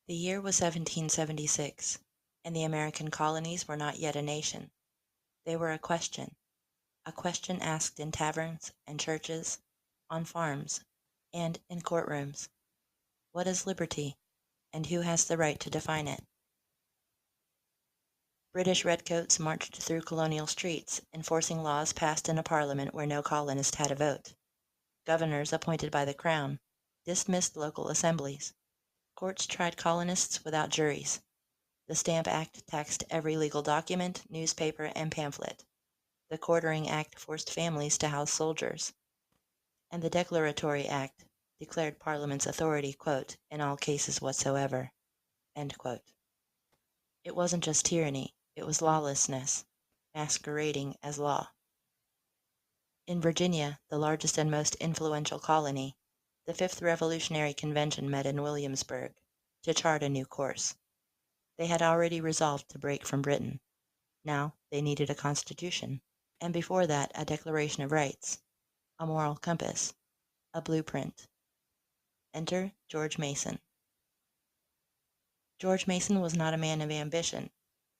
The year was 1776, and the American colonies were not yet a nation. They were a question asked in taverns and churches, on farms, and in courtrooms. What is liberty, and who has the right to define it? British redcoats marched through colonial streets, enforcing laws passed in a parliament where no colonist had a vote. Governors appointed by the Crown dismissed local assemblies. Courts tried colonists without juries. The Stamp Act taxed every legal document, newspaper, and pamphlet. The Quartering Act forced families to house soldiers. And the Declaratory Act declared Parliament's authority, quote, in all cases whatsoever, end quote. It wasn't just tyranny, it was lawlessness, masquerading as law. In Virginia, the largest and most influential colony, the Fifth Revolutionary Convention met in Williamsburg to chart a new course. They had already resolved to break from Britain. Now they needed a constitution, and before that a Declaration of Rights, a moral compass, a blueprint. Enter George Mason. George Mason was not a man of ambition.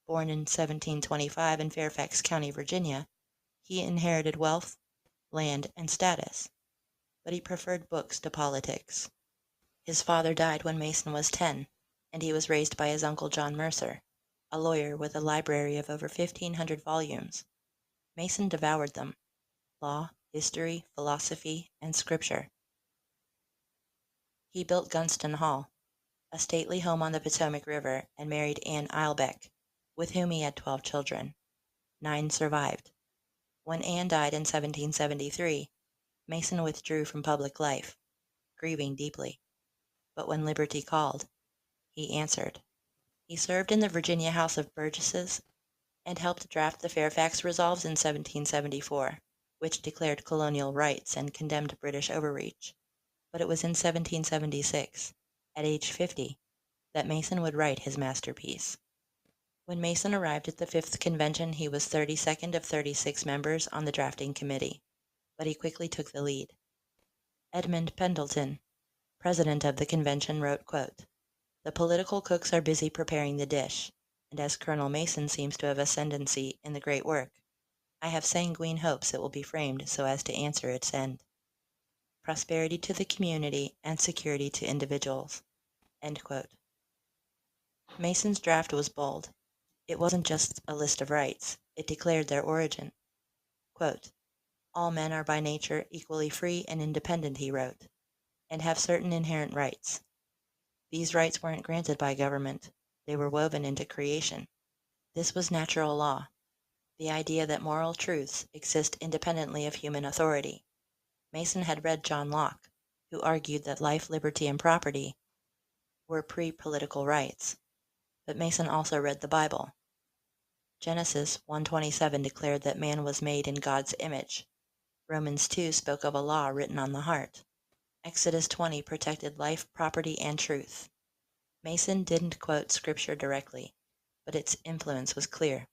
Born in 1725 in Fairfax County, Virginia, he inherited wealth, land, and status, but he preferred books to politics. His father died when Mason was 10, and he was raised by his uncle John Mercer, a lawyer with a library of over 1,500 volumes. Mason devoured them: law, history, philosophy, and scripture. He built Gunston Hall, a stately home on the Potomac River, and married Anne Eilbeck, with whom he had 12 children. 9 survived. When Anne died in 1773, Mason withdrew from public life, grieving deeply. But when liberty called, he answered. He served in the Virginia House of Burgesses and helped draft the Fairfax Resolves in 1774, which declared colonial rights and condemned British overreach. But it was in 1776, at age 50, that Mason would write his masterpiece. When Mason arrived at the Fifth Convention, he was 32nd of 36 members on the drafting committee, but he quickly took the lead. Edmund Pendleton, president of the convention, wrote, quote, "The political cooks are busy preparing the dish, and as Colonel Mason seems to have ascendancy in the great work, I have sanguine hopes it will be framed so as to answer its end. Prosperity to the community and security to individuals." End quote. Mason's draft was bold. It wasn't just a list of rights, it declared their origin. Quote, "All men are by nature equally free and independent," he wrote, "and have certain inherent rights. These rights weren't granted by government, they were woven into creation." This was natural law, the idea that moral truths exist independently of human authority. Mason had read John Locke, who argued that life, liberty, and property were pre-political rights. But Mason also read the Bible. Genesis 1:27 declared that man was made in God's image. Romans 2 spoke of a law written on the heart. Exodus 20 protected life, property, and truth. Mason didn't quote scripture directly, but its influence was clear.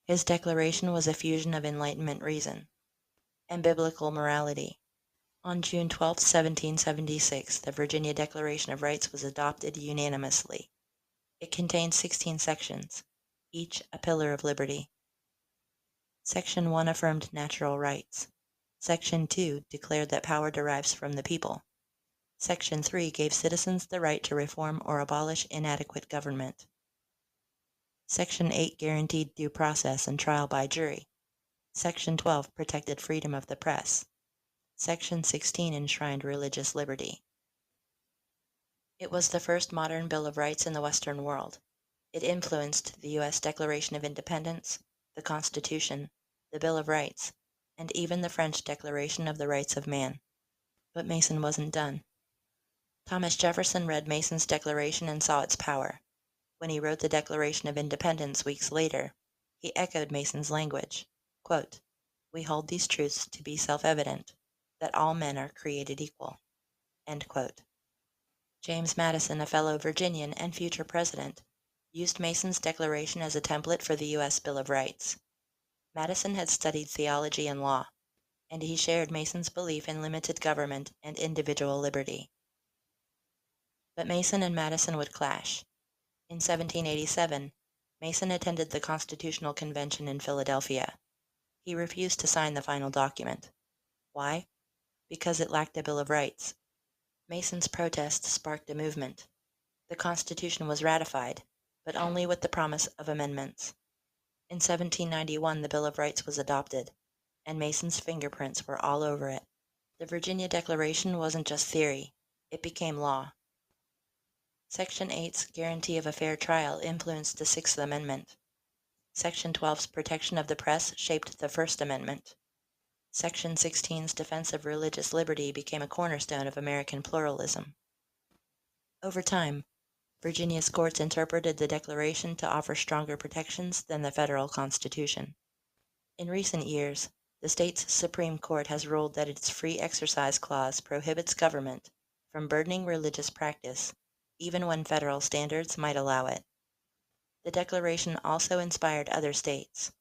His declaration was a fusion of Enlightenment reason and biblical morality. On June 12, 1776, the Virginia Declaration of Rights was adopted unanimously. It contained 16 sections, each a pillar of liberty. Section 1 affirmed natural rights. Section 2 declared that power derives from the people. Section 3 gave citizens the right to reform or abolish inadequate government. Section 8 guaranteed due process and trial by jury. Section 12 protected freedom of the press. Section 16 enshrined religious liberty. It was the first modern Bill of Rights in the Western world. It influenced the U.S. Declaration of Independence, the Constitution, the Bill of Rights, and even the French Declaration of the Rights of Man. But Mason wasn't done. Thomas Jefferson read Mason's declaration and saw its power. When he wrote the Declaration of Independence weeks later, he echoed Mason's language. Quote, "We hold these truths to be self-evident, that all men are created equal." End quote. James Madison, a fellow Virginian and future president, used Mason's declaration as a template for the U.S. Bill of Rights. Madison had studied theology and law, and he shared Mason's belief in limited government and individual liberty. But Mason and Madison would clash. In 1787, Mason attended the Constitutional Convention in Philadelphia. He refused to sign the final document. Why? Because it lacked a Bill of Rights. Mason's protest sparked a movement. The Constitution was ratified, but only with the promise of amendments. In 1791, the Bill of Rights was adopted, and Mason's fingerprints were all over it. The Virginia Declaration wasn't just theory, it became law. Section 8's guarantee of a fair trial influenced the Sixth Amendment. Section 12's protection of the press shaped the First Amendment. Section 16's defense of religious liberty became a cornerstone of American pluralism. Over time, Virginia's courts interpreted the Declaration to offer stronger protections than the federal Constitution. In recent years, the state's Supreme Court has ruled that its Free Exercise Clause prohibits government from burdening religious practice, even when federal standards might allow it. The Declaration also inspired other states.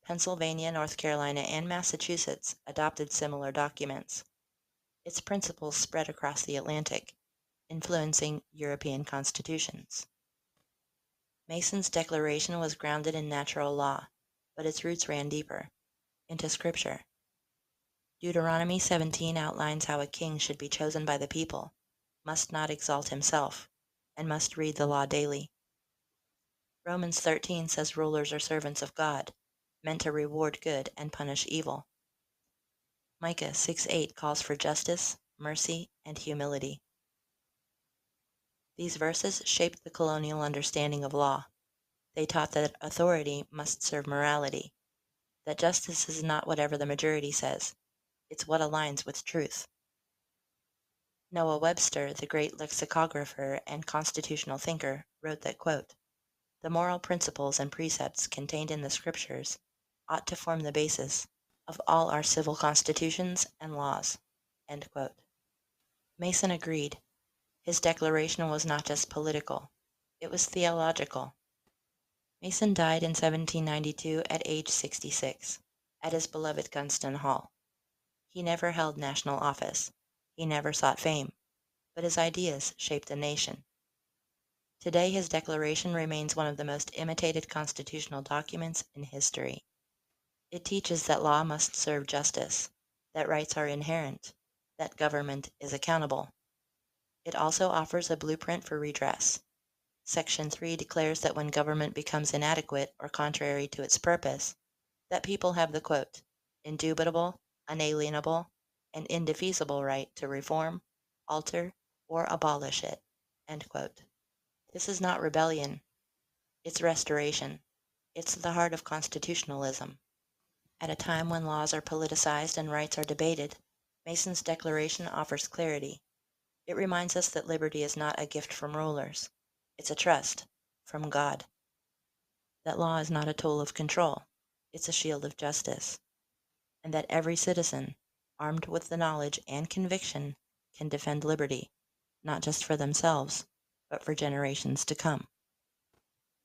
Pennsylvania, North Carolina, and Massachusetts adopted similar documents. Its principles spread across the Atlantic, influencing European constitutions. Mason's Declaration was grounded in natural law, but its roots ran deeper, into Scripture. Deuteronomy 17 outlines how a king should be chosen by the people, must not exalt himself, and must read the law daily. Romans 13 says rulers are servants of God, meant to reward good and punish evil. Micah 6:8 calls for justice, mercy, and humility. These verses shaped the colonial understanding of law. They taught that authority must serve morality, that justice is not whatever the majority says, it's what aligns with truth. Noah Webster, the great lexicographer and constitutional thinker, wrote that, quote, "The moral principles and precepts contained in the Scriptures ought to form the basis of all our civil constitutions and laws." End quote. Mason agreed. His declaration was not just political, it was theological. Mason died in 1792 at age 66, at his beloved Gunston Hall. He never held national office. He never sought fame, but his ideas shaped a nation. Today, his declaration remains one of the most imitated constitutional documents in history. It teaches that law must serve justice, that rights are inherent, that government is accountable. It also offers a blueprint for redress. Section 3 declares that when government becomes inadequate or contrary to its purpose, that people have the, quote, "indubitable, unalienable, and indefeasible right to reform, alter, or abolish it." End quote. This is not rebellion, it's restoration. It's the heart of constitutionalism. At a time when laws are politicized and rights are debated, Mason's Declaration offers clarity. It reminds us that liberty is not a gift from rulers. It's a trust from God. That law is not a tool of control. It's a shield of justice. And that every citizen, armed with the knowledge and conviction, can defend liberty, not just for themselves, but for generations to come.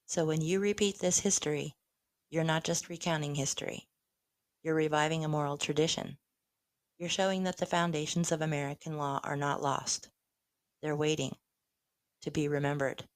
So when you repeat this history, you're not just recounting history. You're reviving a moral tradition. You're showing that the foundations of American law are not lost. They're waiting to be remembered.